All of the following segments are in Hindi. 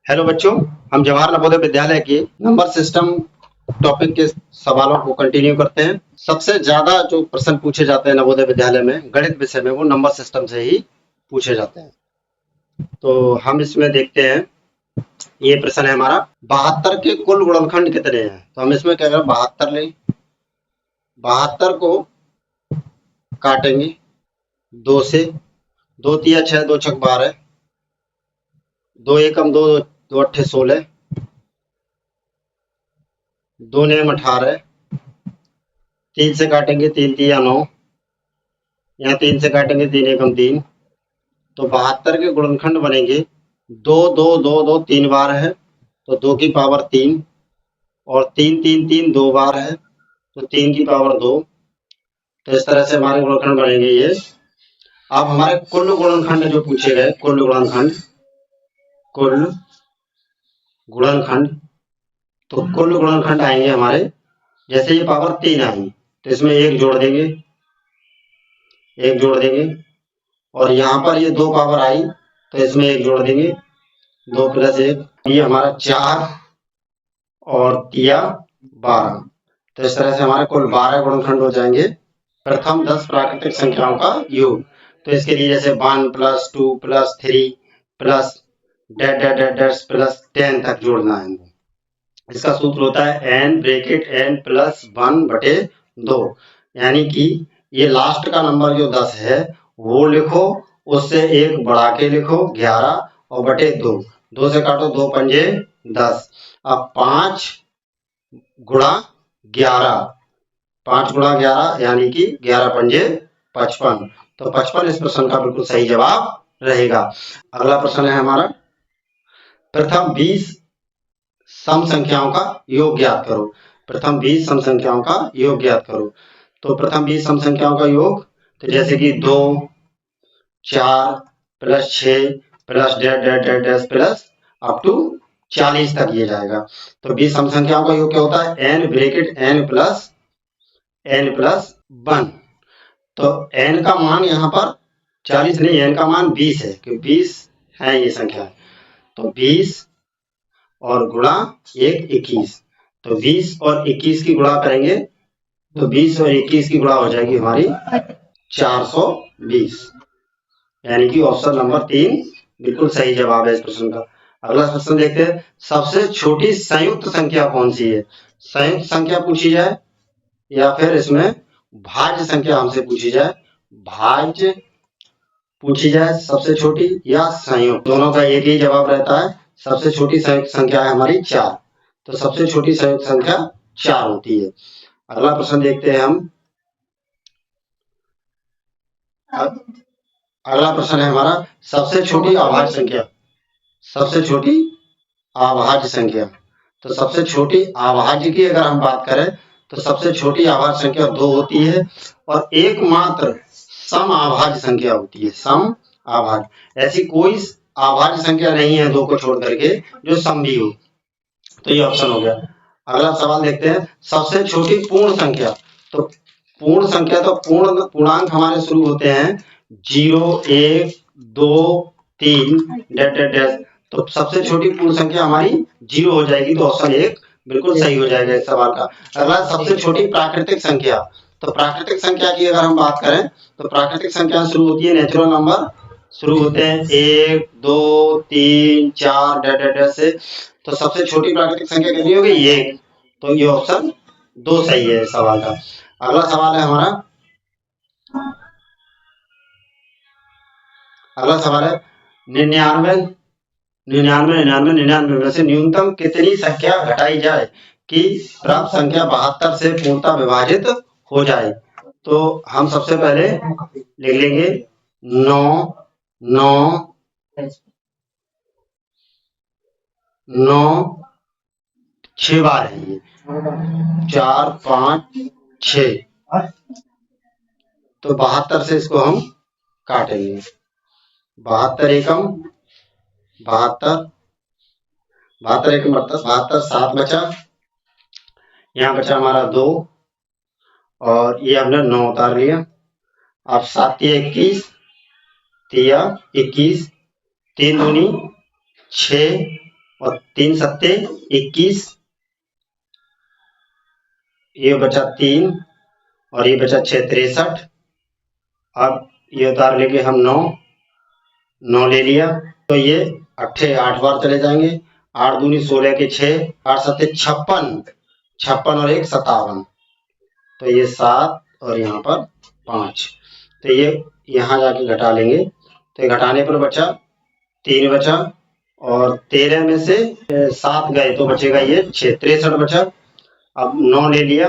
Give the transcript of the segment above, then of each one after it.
हेलो बच्चों, हम जवाहर नवोदय विद्यालय के नंबर सिस्टम टॉपिक के सवालों को कंटिन्यू करते हैं। सबसे ज्यादा जो प्रश्न पूछे जाते हैं नवोदय विद्यालय में गणित विषय में वो नंबर सिस्टम से ही पूछे जाते हैं। तो हम इसमें देखते हैं, ये प्रश्न है हमारा 72 के कुल गुणनखंड कितने हैं। तो हम इसमें क्या करें, 72 लें, 72 को काटेंगे 2 से, 2 तिया 6, 2 छक 12, 2 एकम 2, 2 अट्ठे 16, 2 नेम 18, 3 से काटेंगे 3 तिया 9, यहाँ 3 से काटेंगे 3 एकम 3। तो 72 के गुणनखंड बनेंगे 2 2 2 2 3 बार है तो 2 की पावर 3, और 3 3 3 2 बार है तो 3 की पावर 2। तो इस तरह से हमारे गुणनखंड बनेंगे ये। अब हमारे कुल गुणनखंड जो पूछे गए, कुल गुणनखंड, तो कुल गुणनखंड आएंगे हमारे, जैसे ये पावर 3 आई तो इसमें एक जोड़ देंगे, और यहाँ पर ये 2 पावर आई तो इसमें एक जोड़ देंगे, 2 + 1, ये हमारा 4 और तिया 12। तो इस तरह से हमारे कुल 12 गुणनखंड हो जाएंगे। प्रथम 10 प्राकृतिक संख्याओं का योग। तो इसके लिए जैसे 1 + 2 + 3 plus dash dash dash dash plus 10 तक जोड़ना है। इसका सूत्र होता है n ब्रैकेट n + 1/2, यानी कि ये लास्ट का नंबर जो 10 है वो लिखो, उससे एक बढ़ा के लिखो 11 और बटे 2, 2 से काटो 2 पंजे 10। अब 5 गुणा 11, 5 गुणा 11 यानी कि 11 पंजे 55। तो 55 इस प्रश्न का बिल्कुल सही जवाब रहेगा। अगला प्रश्न है हमारा, प्रथम 20 सम संख्याओं का योग ज्ञात करो। प्रथम 20 सम संख्याओं का योग ज्ञात करो। तो प्रथम 20 सम संख्याओं का योग, तो जैसे कि 2 4 + 6 + dash dash dash dash plus up to 40 तक ये जाएगा। तो 20 सम संख्याओं का योग क्या होता है, n ब्रैकेट n + 1। तो n का मान यहाँ पर 40 नहीं, n का मान 20 है, क्योंकि 20 है ये संख्या। तो 20 और गुणा 1 21, तो 20 और 21 की गुणा करेंगे तो 20 और 21 की गुणा हो जाएगी हमारी 420, यानी कि ऑप्शन नंबर 3 बिल्कुल सही जवाब है इस प्रश्न का। अगला प्रश्न देखते हैं, सबसे छोटी संयुक्त संख्या कौन सी है। संयुक्त संख्या पूछी जाए या फिर इसमें भाज्य संख्या हमसे पूछी जाए, भाज्य पूछी जाए सबसे छोटी या संयुक्त, दोनों का एक ही जवाब रहता है। सबसे छोटी संयुक्त संख्या है हमारी 4, तो सबसे छोटी संयुक्त संख्या 4 होती है। अगला प्रश्न देखते हैं हम, अगला प्रश्न है हमारा, सबसे छोटी अभाज्य संख्या। सबसे छोटी अभाज्य संख्या, तो सबसे छोटी अभाज्य की अगर हम बात करें तो सबसे छोटी अभाज्य संख्या 2 होती है, और एकमात्र सम अभाज्य संख्या होती है, सम अभाज्य। ऐसी कोई अभाज्य संख्या नहीं है 2 को छोड़ करके जो सम भी हो। तो ये ऑप्शन हो गया। अगला सवाल देखते हैं, सबसे छोटी पूर्ण संख्या। तो पूर्ण संख्या, तो पूर्णांक हमारे शुरू होते हैं 0 1 2 3 डैश डैश डैश। तो सबसे छोटी पूर्ण संख्या हमारी 0 हो जाएगी, तो ऑप्शन 1 बिल्कुल सही हो जाएगा इस सवाल का। अगला, सबसे छोटी प्राकृतिक संख्या। तो प्राकृतिक संख्या की अगर हम बात करें तो प्राकृतिक संख्या शुरू होती है, नेचुरल नंबर शुरू होते हैं 1 2 3 4 डैश डैश डैश से। तो सबसे छोटी प्राकृतिक संख्या कितनी होगी, 1। तो ये ऑप्शन 2 सही है इस सवाल का। अगला सवाल है हमारा, अगला सवाल है 99 में से न्यूनतम कितनी संख्या घटाई जाए कि प्राप्त संख्या 72 से पूर्णतः विभाजित हो जाए। तो हम सबसे पहले लिख लेंगे 9 9 9 6 बार है ये, 4 5 6, तो 72 से इसको हम काटेंगे। 72 एकम 72, 72 एकम 72, 7 बचा, यहाँ बचा हमारा 2, और ये हमने 9 उतार लिया। अब 7 तिया 21, तिया 21, 3 दूनी 6, और 3 सत्ते 21, ये बचा 3 और ये बचा 6 63। अब ये उतार लेंगे हम 9 ले लिया, तो ये 8 बार चले जाएंगे। 8 दूनी 16 के 6, 8 सत्ते 56, 56 और 1 57, तो ये 7 और यहाँ पर 5, तो ये यहाँ जाके घटा लेंगे, तो घटाने पर बचा 3 बचा और 13 में से 7 गए तो बचेगा ये 6, 63 बचा। अब 9 ले लिया,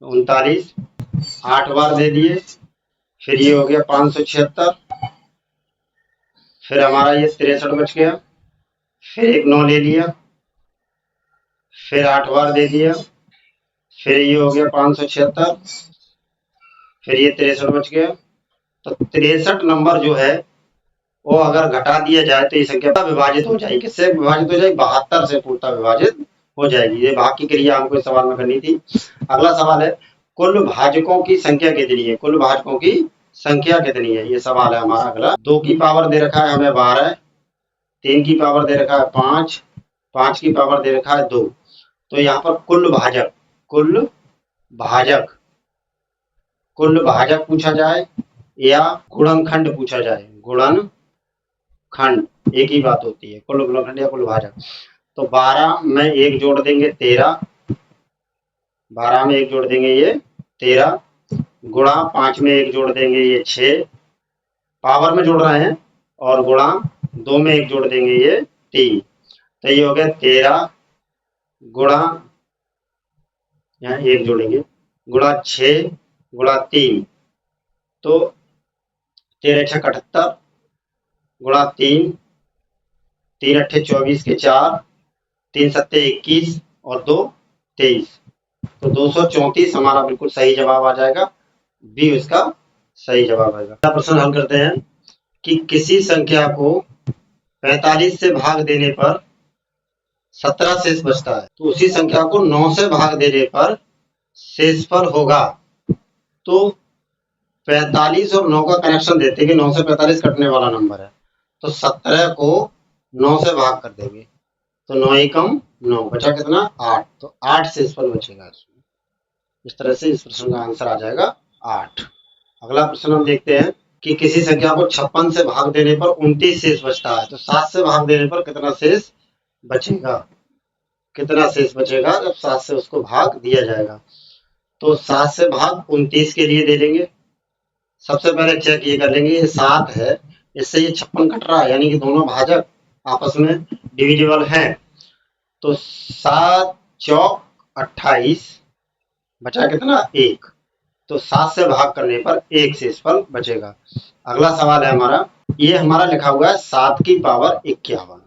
39, 8 बार दे दिए, फिर ये हो गया 576, फिर हमारा ये 63 बच गया, फिर एक 9 ले लिया, फिर 8 बार दे दिया, फिर ये हो गया 576, फिर ये 63 बच गया। तो 63 नंबर जो है वो अगर घटा दिया जाए तो ये संख्या विभाजित हो जाएगी, किससे विभाजित हो जाएगी? 72 से पूर्णतः विभाजित हो जाएगी। ये भाग की क्रिया हमको इस सवाल में करनी थी। अगला सवाल है, कुल भाजकों की संख्या कितनी है? कुल भाजकों की संख्या कितनी है, ये सवाल है हमारा अगला। 2 की पावर दे रखा है हमें 12, 3 की पावर दे रखा है 5, 5 की पावर दे रखा है 2, तो यहाँ पर कुल भाजक, कुल भाजक, कुल भाजक पूछा जाए या गुणनखंड पूछा जाए? गुणनखंड एक ही बात होती है, कुल गुणनखंड या कुल भाजक। तो 12 में 1 जोड़ देंगे 13, 12 में 1 जोड़ देंगे ये 13, गुणा 5 में 1 जोड़ देंगे ये 6, पावर में जोड़ रहे हैं, और गुणा 2 में 1 जोड़ देंगे ये 3, तो ये हो गया 13 गुणा, यहाँ 1 जोड़ेंगे, गुणा 6 गुणा 3, तो 13 6 78 गुणा 3, 3 8 24 के 4, 3 7 21 और 2 23, तो 234 हमारा बिल्कुल सही जवाब आ जाएगा, बी उसका सही जवाब आएगा। अगला प्रश्न हल करते हैं कि किसी संख्या को 45 से भाग देने पर 17 शेष बचता है, तो उसी संख्या को 9 से भाग देने पर शेषफल होगा। तो 45 और 9 का कनेक्शन देते हैं कि 9 से 45 कटने वाला नंबर है, तो 17 को 9 से भाग कर देंगे, तो 9 एकम 9, बचा कितना? 8, तो 8 शेषफल बचेगा इसमें। इस तरह से इस प्रश्न का आंसर आ जाएगा 8। अगला प्रश्न हम देखते हैं कि किसी संख्या को 56 से भाग देने पर 29 शेष बचता है, तो 7 से भाग देने पर कितना शेष बचेगा? कितना शेष बचेगा जब 7 से उसको भाग दिया जाएगा? तो 7 से भाग 29 के लिए दे देंगे। सबसे पहले चेक ये कर लेंगे, ये 7 है, इससे ये 56 कट रहा है, यानी कि दोनों भाजक आपस में डिविजिबल हैं। तो 7 चौक 28, बचा कितना? 1, तो 7 से भाग करने पर 1 शेषफल बचेगा। अगला सवाल है हमारा, ये हमारा लिखा हुआ है 7 की पावर 51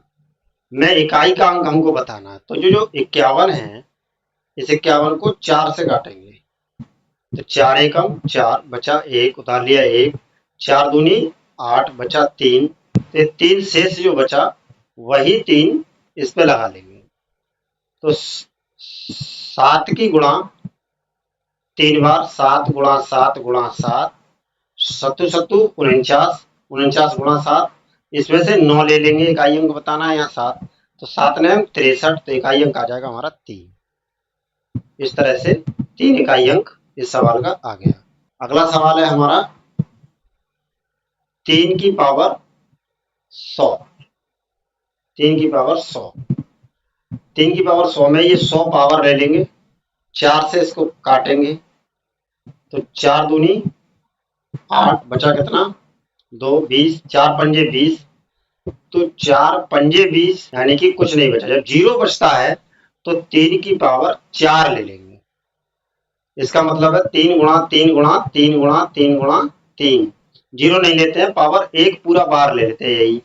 में इकाई का अंक हमको बताना है, तो जो 51 है इस 51 को 4 से काटेंगे, तो 4 एकम 4, बचा 1, उतार लिया 1, 4 दूनी 8, बचा 3, तो 3 शेष जो बचा वही 3 इस पे लगा लेंगे, तो 7 की गुणा 3 बार, 7 गुणा 7 गुणा 7, सत्तू सत्तू 49, 49 गुणा 7, इसमें से 9 ले लेंगे, इकाई अंक बताना है यहाँ 7, तो 7 ने 63, तो इकाई अंक आ जाएगा हमारा 3। इस तरह से 3 इकाई अंक इस सवाल का आ गया। अगला सवाल है हमारा 3 की पावर 100, 3 की पावर 100, 3 की पावर 100 में ये 100 पावर ले लेंगे, 4 से इसको काटेंगे, तो 4 दूनी 8, बचा कितना? 2, 20, 4 पंजे 20, तो 4 पंजे 20, यानी कि कुछ नहीं बचा। जब 0 बचता है तो 3 की पावर 4 ले लेंगे, इसका मतलब है 3 गुणा 3 गुणा 3 गुणा 3 गुणा 3, 0 नहीं लेते हैं, पावर 1 पूरा बार ले लेते हैं यही,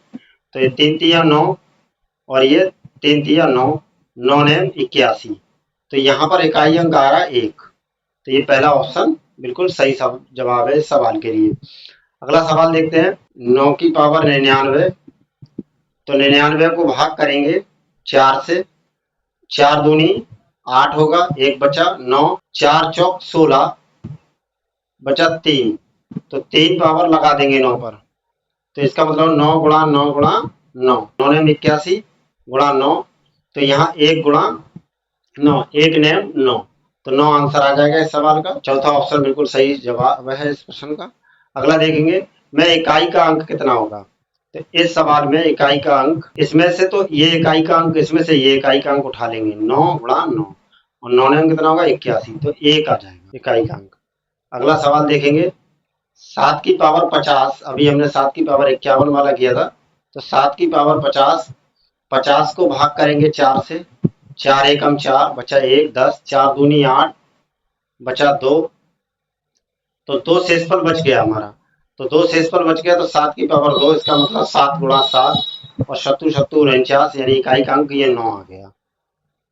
तो ये 3 तिया 9 और ये 3 तिया 9, 9 ने 81, तो यहाँ पर इकाई अंक आ रहा है 1, तो ये पहला ऑप्शन बिल्कुल सही जवाब है इस सवाल के लिए। अगला सवाल देखते हैं, 9 की पावर 99, तो 99 को भाग करेंगे 4 से, 4 दूनी 8 होगा, 1 बचा 9, 4 चौक 16, बचा 3, तो 3 पावर लगा देंगे 9 पर, तो इसका मतलब 9 गुणा 9 गुणा 9, 9 ने 81, गुणा 9, तो यहाँ 1 गुणा 9, 1 9 9, तो 9 आंसर आ जाएगा इस सवाल का। चौथा ऑप्शन बिल्कुल सही जवाब है इस प्रश्न का। अगला देखेंगे, मैं इकाई का अंक कितना होगा। तो इस सवाल में इकाई का अंक, इसमें से तो ये इकाई का अंक, इसमें से ये इकाई का अंक उठा लेंगे, 9 गुणा 9, और 9 ने कितना होगा 81, तो 1 आ जाएगा इकाई का अंक। अगला सवाल देखेंगे, 7 की पावर 50, अभी हमने 7 की पावर 51 वाला किया था, तो 7 की पावर 50, 50 को भाग करेंगे 4 से, 4 एकम 4, बचा 1, 10, 4 दूनी 8, बचा 2, तो 2 शेषफल बच गया हमारा, तो 2 शेषफल बच गया, तो 7 की पावर 2, इसका मतलब 7 गुणा 7, और शत्रु शत्रु 49, यानी इकाई का अंक ये 9 आ गया।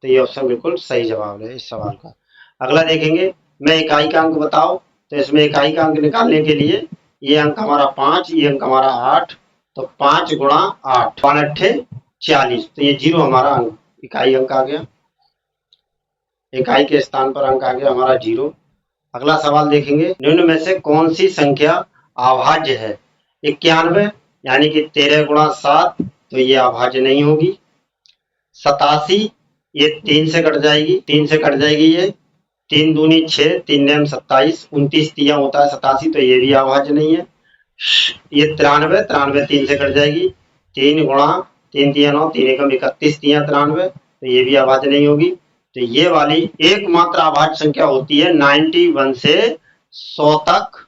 तो ये ऑप्शन बिल्कुल सही जवाब है इस सवाल का। अगला देखेंगे, मैं इकाई का अंक बताओ, तो इसमें इकाई का अंक निकालने के लिए ये अंक हमारा 5, ये अंक हमारा 8, तो 5 गुणा 8, 5 अट्ठे 40, तो ये 0 हमारा अंक इकाई अंक आ गया, इकाई के स्थान पर अंक आ गया हमारा 0। अगला सवाल देखेंगे, निम्न में से कौन सी संख्या अभाज्य है। 91, यानी कि 13 गुणा 7, तो ये अभाज्य नहीं होगी। 87, ये 3 से कट जाएगी, 3 से कट जाएगी, ये 3 दूनी 6, 3 नेम 27, 29 तिया होता है 87, तो ये भी अभाज्य नहीं है। ये 93, 93 3 से कट जाएगी, 3 गुणा 3 तिया 9, 3 एकम 31 तिया 93, तो ये भी अभाज्य नहीं होगी। तो ये वाली एकमात्र अभाज्य संख्या होती है 91 से 100 तक।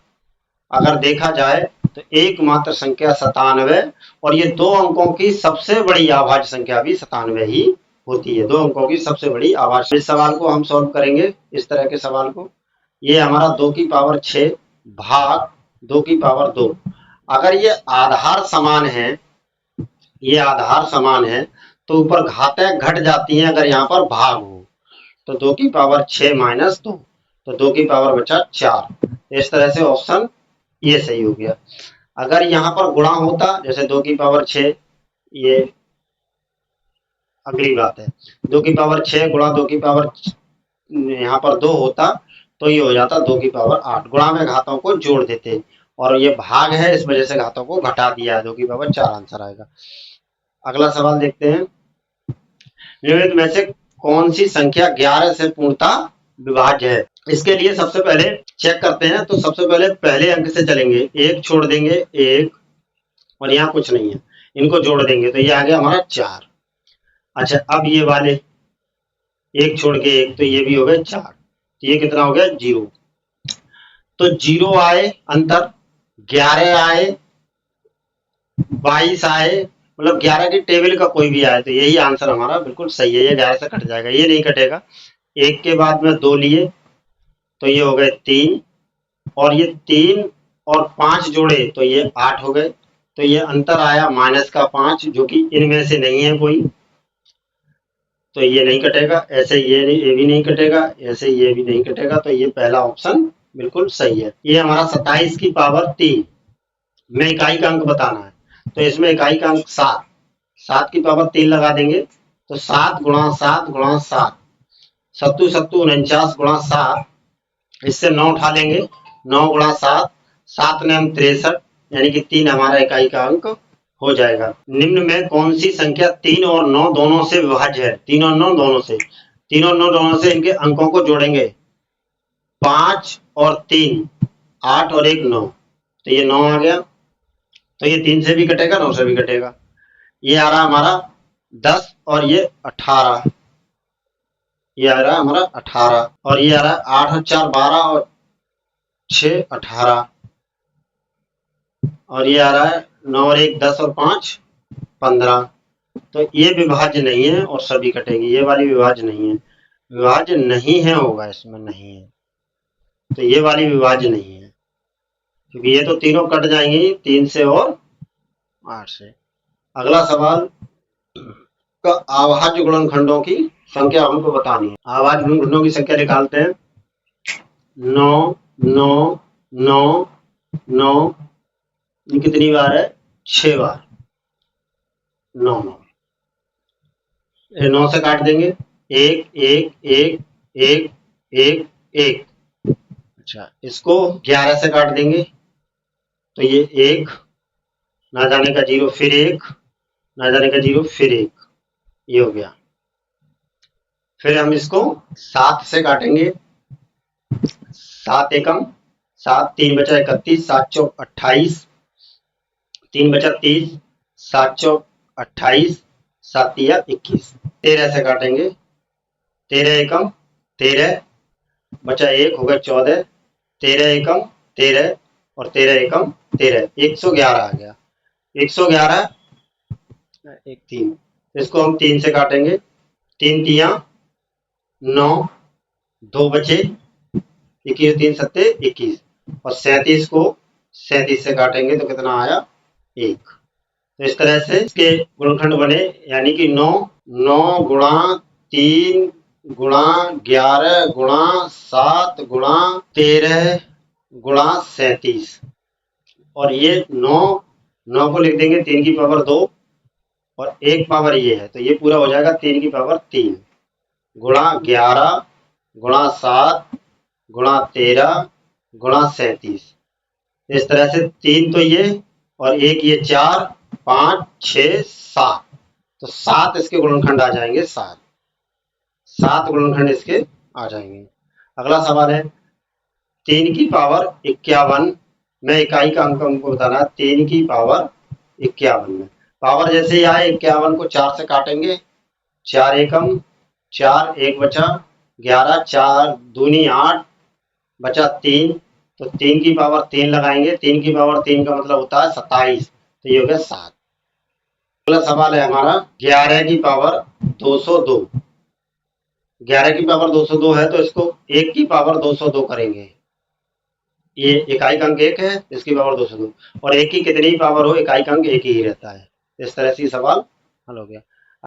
अगर देखा जाए तो एकमात्र संख्या 97, और ये 2 अंकों की सबसे बड़ी अभाज्य संख्या भी 97 ही होती है, 2 अंकों की सबसे बड़ी अभाज्य। इस सवाल को हम सॉल्व करेंगे, इस तरह के सवाल को। ये हमारा 2 की पावर 6 भाग 2 की पावर 2, अगर ये आधार समान है, ये आधार समान है, तो ऊपर घातें घट जाती हैं अगर यहाँ पर भाग हो, तो 2 की पावर 6 माइनस 2, तो 2 की पावर बचा 4। इस तरह से ऑप्शन ये सही हो गया। अगर यहाँ पर गुणा होता, जैसे 2 की पावर 6, ये अगली बात है, 2 की पावर 6 गुणा 2 की पावर यहाँ पर 2 होता, तो ये हो जाता 2 की पावर 8। गुणा में घातों को जोड़ देते, और ये भाग है, इस वजह से घातों को घटा दिया है, 2 की पावर 4 आंसर आएगा। अगला सवाल देखते हैं, निम्नलिखित में से कौन सी संख्या 11 से पूर्णतः विभाज्य है। इसके लिए सबसे पहले चेक करते हैं, तो सबसे पहले अंक से चलेंगे, 1 छोड़ देंगे 1, और यहाँ कुछ नहीं है, इनको जोड़ देंगे, तो ये आ गया हमारा 4। अच्छा, अब ये वाले 1 छोड़ के 1, तो ये भी हो गए 4, तो ये कितना हो गया 0, तो 0 आए अंतर, 11 आए, 22 आए, मतलब 11 की टेबल का कोई भी आए, तो यही आंसर हमारा बिल्कुल सही है, ये 11 से कट जाएगा, ये नहीं कटेगा। 1 के बाद में 2 लिए, तो ये हो गए 3, और ये 3 और 5 जोड़े, तो ये 8 हो गए, तो ये अंतर आया माइनस का 5, जो कि इनमें से नहीं है कोई, तो ये नहीं कटेगा। ऐसे ये भी नहीं कटेगा, ऐसे ये भी नहीं कटेगा, तो ये पहला ऑप्शन बिल्कुल सही है। ये हमारा 27 की पावर 3 में इकाई का अंक बताना है, तो इसमें इकाई का अंक 7, 7 की पावर 3 लगा देंगे, तो 7 गुणा 7 गुणा 7, सत्तू सत्तू 49 गुणा 7, इससे 9 उठा लेंगे, 9 गुणा 7, 7 ने 63, यानी कि 3 हमारा इकाई का अंक हो जाएगा। निम्न में कौन सी संख्या 3 और 9 दोनों से विभाज्य है। 3 और 9 दोनों से, 3 और 9 दोनों से, इनके अंकों को जोड़ेंगे, 5 और 3, 8 और 1 9, तो ये 9 आ गया, तो ये 3 से भी कटेगा, 9 से भी कटेगा। ये आ रहा हमारा 10, और ये 18, ये आ रहा है हमारा 18, और ये आ रहा है 8 और 4 12, और 6 18, और ये आ रहा है 9 और 1 10, और 5 15, तो ये विभाज्य नहीं है, और सभी कटेगी, ये वाली विभाज्य नहीं है, विभाज्य नहीं है होगा, इसमें नहीं है, तो ये वाली विभाज्य नहीं है, क्योंकि ये तो तीनों कट जाएंगी 3 से और 8 से। अगला सवाल का अभाज्य गुणनखंडों की संख्या हमको बतानी है। अभाज्य गुणनखंडों की संख्या निकालते हैं, 9 9 9 9, ये कितनी बार है 6 बार, 9 9, 9 से काट देंगे, 1 1 1 1 1 1, अच्छा इसको 11 से काट देंगे, तो ये 1 ना जाने का 0, फिर 1 ना जाने का 0, फिर 1, ये हो गया। फिर हम इसको 7 से काटेंगे। 7 एकम 7, 3 बचा 31, 7 चौक 28, 3 बचा 30, 7 चौक 28, 7 तिया 21। 13 से काटेंगे। 13 एकम 13, बचा 1 हो गया 14, 13 एकम 13 और 13 एकम 13, 111 आ गया। 111 एक 3, इसको हम 3 से काटेंगे। 3 तिया 9, 2 बचे 21, 3 सत्ते 21 और 37 को 37 से काटेंगे तो कितना आया 1। तो इस तरह से इसके गुणनखंड बने, यानी कि 9 9 गुणा 3 गुणा 11 गुणा 7 गुणा 13 गुणा 37 और ये 9 को लिख देंगे 3 की पावर 2 और 1 पावर ये है, तो ये पूरा हो जाएगा 3 की पावर 3 गुणा 11 गुणा 7 गुणा 13 गुणा 37। इस तरह से 3 तो ये और 1 ये 4 5 6 7, तो 7 इसके गुणनखंड आ जाएंगे। 7 गुणनखंड इसके आ जाएंगे। अगला सवाल है 3 की पावर 51 में इकाई का अंक हमको बताना है। 3 की पावर 51 में पावर जैसे ही आए 51 को 4 से काटेंगे। 4 एकम 4, 1 बचा 11, 4 दूनी 8, बचा 3, तो 3 की पावर 3 लगाएंगे। 3 की पावर 3 का मतलब होता है 27, तो ये हो गया 7। अगला सवाल है हमारा 11 की पावर 202। 11 की पावर 202 है, तो इसको 1 की पावर 202 करेंगे। ये इकाई का अंक 1 है, इसकी पावर 202 और 1 की कितनी पावर हो इकाई का अंक 1 ही रहता है। इस तरह से सवाल हल हो गया।